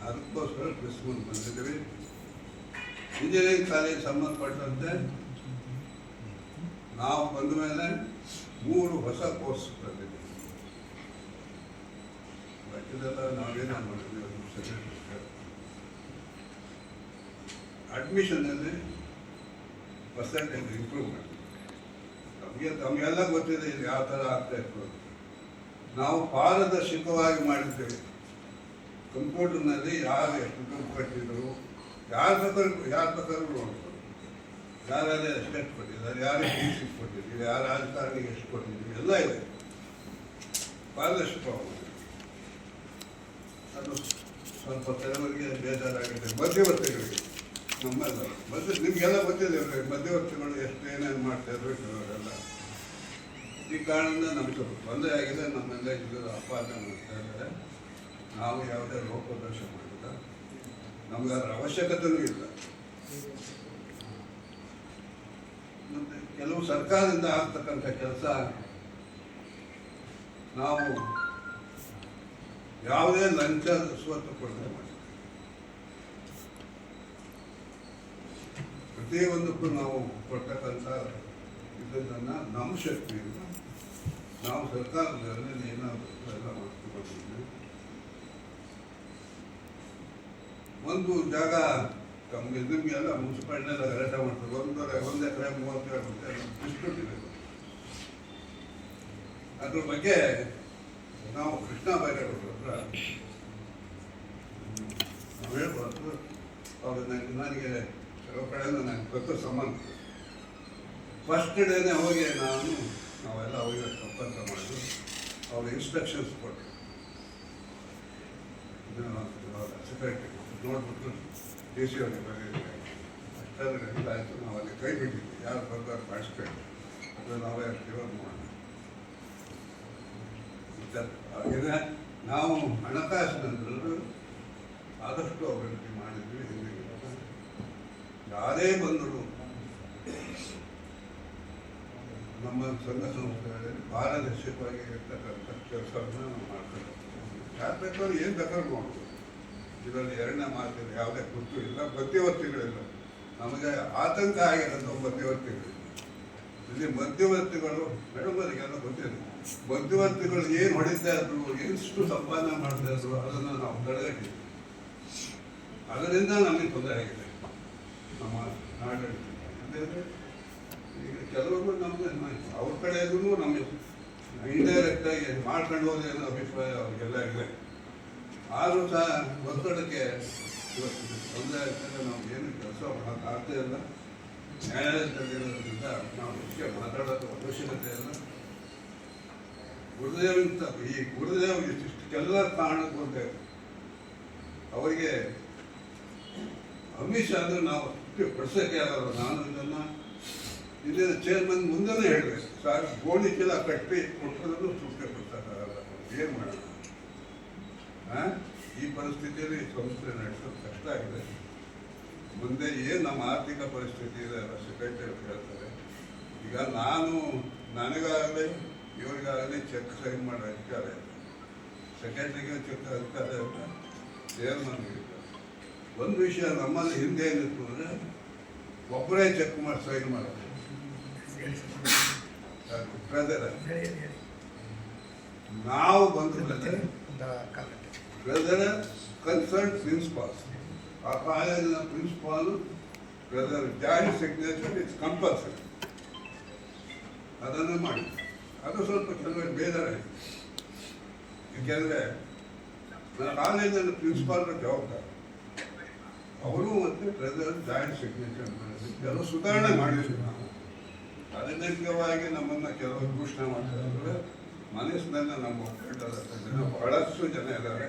ಅದಕ್ಕೋಸ್ಕರ ಪ್ರೆಸ್ ಮುಂದೆ ಬಂದಿದ್ದೀವಿ. ಇಂಜಿನಿಯರಿಂಗ್ ಕಾಲೇಜ್ ಸಂಬಂಧಪಟ್ಟಂತೆ ನಾವು ಬಂದ ಮೇಲೆ 3 ಹೊಸ ಕೋರ್ಸ್ ಬಂದಿದ್ದೀವಿ. ಇದೆಲ್ಲ ನಾವೇನ ಮಾಡಿದ್ವಿ, ಅಡ್ಮಿಷನ್ನಲ್ಲಿ ಪರ್ಸೆಂಟೇಜ್ ಇಂಪ್ರೂವ್ಮೆಂಟ್. ನಮಗೆಲ್ಲ ಗೊತ್ತಿದೆ ಇದು ಯಾವ ಥರ ಆಗ್ತಾ ಇತ್ತು. ನಾವು ಪಾರದರ್ಶಕವಾಗಿ ಮಾಡಿದ್ದೇವೆ. ಕಂಪ್ಯೂಟರ್ನಲ್ಲಿ ಯಾರು ಎಷ್ಟು ದುಡ್ಡು ಕಟ್ಟಿದ್ರು, ಯಾರ ಬೇಕಾದ್ರೂ ನೋಡ್ಬೋದು. ಯಾರ್ಯಾರು ಎಷ್ಟು ಕೊಟ್ಟಿದ್ದಾರೆ, ಯಾರಿಗೆ ಫೀಸ್ ಕೊಟ್ಟಿದ್ದೀವಿ, ಯಾರು ರಾಜಕಾರಣಿಗೆ ಎಷ್ಟು ಕೊಟ್ಟಿದ್ದೀವಿ, ಎಲ್ಲ ಇದೆ. ಪಾರದರ್ಶಕವಾಗಿ ಅದು ಸ್ವಲ್ಪ ಕೆಲವರಿಗೆ ಬೇಜಾರಾಗಿದೆ. ಮಧ್ಯವರ್ತಿಗಳಿಗೆ ನಮ್ಮೆಲ್ಲ ನಿಮಗೆಲ್ಲ ಗೊತ್ತಿದೆ, ಮಧ್ಯವರ್ತಿಗಳು ಎಷ್ಟು ಏನೇನು ಮಾಡ್ತಾಯಿದ್ರು ಕೆಲವರೆಲ್ಲ. ಈ ಕಾರಣದಿಂದ ನಮಗೆ ಸ್ವಲ್ಪ ತೊಂದರೆ ಆಗಿದೆ. ನಮ್ಮೆಲ್ಲ ಇದು ಅಪಾದನೆ ಮಾಡ್ತಾ ಇದ್ದಾರೆ. ನಾವು ಯಾವುದೇ ಲೋಪದೋಷ ಮಾಡಿಲ್ಲ, ನಮ್ಗೆ ಅದರ ಅವಶ್ಯಕತೆಯೂ ಇಲ್ಲ. ಮತ್ತು ಕೆಲವು ಸರ್ಕಾರದಿಂದ ಆಗ್ತಕ್ಕಂಥ ಕೆಲಸ ನಾವು ಯಾವುದೇ ಲಂಚ ಸ್ವತ್ತು ಕೊಡದೆ ಮಾಡಿ ಪ್ರತಿಯೊಂದಕ್ಕೂ ನಾವು ಕೊಡ್ತಕ್ಕಂಥ ಇದನ್ನು ನಮ್ಮ ಶಕ್ತಿಯಿಂದ ನಾವು ಸರ್ಕಾರದಲ್ಲಿ ಏನಾದರೂ ಎಲ್ಲ ಮಾಡ್ಕೊಂಡಿದ್ದೀವಿ. ಒಂದು ಜಾಗ ನಿಮಗೆಲ್ಲ ಮುನ್ಸಿಪಾಲ್ಟಿನೆಲ್ಲ ಗಲಾಟೆ ಮಾಡ್ತಾರೆ. 1 ಎಕರೆ 37 ಗುಂಟೆ ಇಷ್ಟುಟ್ಟಿದೆ. ಅದ್ರ ಬಗ್ಗೆ ನಾವು ಕೃಷ್ಣ ಬೈರೇಗೌಡರ ಹತ್ರ ನಾವು ಹೇಳ್ಬಾರ್ದು. ಅವರು ನನಗೆ ಕೆಲವು ಕಡೆಯಿಂದ ನನಗೆ ಗೊತ್ತ ಸಂಬಂಧ. ಫಸ್ಟ್ ಡೇನೇ ಹೋಗಿ ನಾವೆಲ್ಲ ಹೋಗಿ ಒಪ್ಪಂದ ಮಾಡಿ ಅವ್ರ ಇನ್ಸ್ಟ್ರಕ್ಷನ್ಸ್ ಕೊಟ್ಟು ಸೆಕ್ರೆಟರಿ ನೋಡ್ಬಿಟ್ಟು ಡಿ ಸಿ ಅವ್ರಿಗೆ ಬರೀತಾರೆ. ಅಷ್ಟರಲ್ಲಿ ಆಯಿತು. ನಾವು ಅಲ್ಲಿ ಕೈ ಬಿಟ್ಟಿದ್ವಿ. ಯಾರು ಬರ್ತಾರೆ ಪಾರ್ಟಿಸಿಪೇಟ್ ಅದು ನಾವೇ ಡಿವೈಡ್ ಮಾಡೋಣ. ಹಾಗೆಯೇ ನಾವು ಹಣಕಾಸಿನಲ್ಲೂ ಆದಷ್ಟು ಅಭಿವೃದ್ಧಿ ಮಾಡಿದ್ವಿ. ಹಿಂದಿನ ಯಾರೇ ಬಂದರೂ ನಮ್ಮ ಸಂಘ ಸಂಸ್ಥೆಗಳಲ್ಲಿ ಪಾರದರ್ಶಕವಾಗಿ ಇರ್ತಕ್ಕಂಥ ಕೆಲಸವನ್ನು ನಾವು ಮಾಡ್ತಾರೆ. ಯಾರು ಬೇಕಾದ್ರೂ ಏನು ಬೇಕಾದ್ರೂ ಮಾಡ್ಬೋದು. ಇದರಲ್ಲಿ ಎರಡನೇ ಮಾತಿಲ್ಲ, ಯಾವುದೇ ಗುರ್ತು ಇಲ್ಲ, ಮಧ್ಯವರ್ತಿಗಳಿಲ್ಲ. ನಮಗೆ ಆತಂಕ ಆಗಿರೋದು ಮಧ್ಯವರ್ತಿಗಳಿಲ್ಲ. ಇಲ್ಲಿ ಮಧ್ಯವರ್ತಿಗಳು ಮೇಡಮರಿಗೆಲ್ಲ ಗೊತ್ತಿದೆ. ಮಧ್ಯವರ್ತಿಗಳು ಏನು ಹೊಡಿತಾ ಇದ್ರು, ಎಷ್ಟು ಸಂಪಾದನೆ ಮಾಡ್ತಾ ಇದ್ರು, ಅದನ್ನು ನಾವು ತಡೆಗಟ್ಟಿದ್ವಿ. ಅದರಿಂದ ನಮಗೆ ತೊಂದರೆ ಆಗಿದೆ ನಮ್ಮ ಆಡಳಿತ. ಅಂದರೆ ಈಗ ಕೆಲವರು ನಮಗೆ ಅವ್ರ ಕಡೆಯೂ ನಮಗೆ ಇಂಡೈರೆಕ್ಟಾಗಿ ಮಾಡ್ಕೊಂಡು ಹೋದೇನೋ ಅಭಿಪ್ರಾಯ ಅವ್ರಿಗೆಲ್ಲ ಇದೆ. ಆದರೂ ಸಹ ಒತ್ತಡಕ್ಕೆ ಇವತ್ತು ತೊಂದರೆ ಆಗ್ತದೆ. ನಾವು ಏನು ಕೆಲಸ ಮಾಡೋಕ್ಕಾಗ್ತಾ ಇಲ್ಲ. ನ್ಯಾಯಾಲಯದಲ್ಲಿರೋದ್ರಿಂದ ನಾವು ಮುಖ್ಯ ಮಾತಾಡೋದು ಅವಶ್ಯಕತೆ ಇಲ್ಲ. ಗುರುದೇವಂತ ಈ ಗುರುದೇವ್ ಇಷ್ಟಕ್ಕೆಲ್ಲ ಕಾರಣಕ್ಕೆ ಬಂದೇವೆ. ಅವರಿಗೆ ಅಮಿತ್ ಶಾ ಅಂದರೆ ನಾವು ಪಡಿಸೋಕ್ಕೆ ಆಗಲ್ಲ. ನಾನು ಇದನ್ನು ಇಲ್ಲಿನ ಚೇರ್ಮನ್ ಮುಂದೆನೇ ಹೇಳಿದೆ, ಸರ್ ಗೋಣಿ ಚೀಲ ಕಟ್ಟಿ ಕೊಟ್ಟರಲ್ಲೂ ಸೂಕ್ತ ಕೊಡ್ಸೋಕ್ಕಾಗಲ್ಲ. ಏನು ಮಾಡೋಣ? ಈ ಪರಿಸ್ಥಿತಿಯಲ್ಲಿ ಸಂಸ್ಥೆ ನಡೆಸೋದು ಕಷ್ಟ ಆಗಿದೆ. ಮುಂದೆ ಏನು ನಮ್ಮ ಆರ್ಥಿಕ ಪರಿಸ್ಥಿತಿ ಇದೆ ಎಲ್ಲ ಸೆಕ್ರೆಟರಿ ಹೇಳ್ತಾರೆ. ಈಗ ನನಗಾಗಲಿ ಇವರಿಗಾಗಲಿ ಚೆಕ್ ಸೈನ್ ಮಾಡೋ ಅಧಿಕಾರ ಇಲ್ಲ. ಸೆಕ್ರೆಟರಿಗೆ ಚೆಕ್ ಅಧಿಕಾರ ಇಲ್ಲ, ಚೇರ್ಮನ್ಗೆ ಇಲ್ಲ. ಒಂದು ವಿಷಯ ನಮ್ಮಲ್ಲಿ ಹಿಂದೆ ಏನಿತ್ತು ಅಂದರೆ ಒಬ್ಬರೇ ಚೆಕ್ ಮಾಡಿ ಸೈನ್ ಮಾಡೋದು. ನಾವು ಬಂದ ಬ್ರದರ್ ಕನ್ಸರ್ಟ್ ಪ್ರಿನ್ಸಿಪಾಲ್ಸ್, ಆ ಕಾಲೇಜಿನ principal brother joint signature it's compulsory. ಅದನ್ನು ಮಾಡಿ. ಅದು ಸ್ವಲ್ಪ ಕೆಲವರಿಗೆ ಬೇಜಾರಾಯಿತು. ಏಕೆಂದರೆ ನನ್ನ ಕಾಲೇಜಿನ ಪ್ರಿನ್ಸಿಪಾಲ್ರ ಜವಾಬ್ದಾರಿ. ಅವರು ಮತ್ತು ಬ್ರದರ್ ಜಾಯಿಂಟ್ ಸಿಗ್ನೇಚರ್ ಮಾಡಿದ್ವಿ. ಕೆಲವು ಸುಧಾರಣೆ ಮಾಡಿದ್ವಿ ನಾವು. ಅನೈತಿಕವಾಗಿ ನಮ್ಮನ್ನು ಕೆಲವರು ಘೋಷಣೆ ಮಾಡ್ತಾ ಇದ್ದಾರೆ. ಮನಸ್ಸಿನಲ್ಲಿ ನಮ್ಮ ಒಕ್ಕೂಟದ ಜನ ಬಹಳಷ್ಟು ಜನ ಇದ್ದಾರೆ.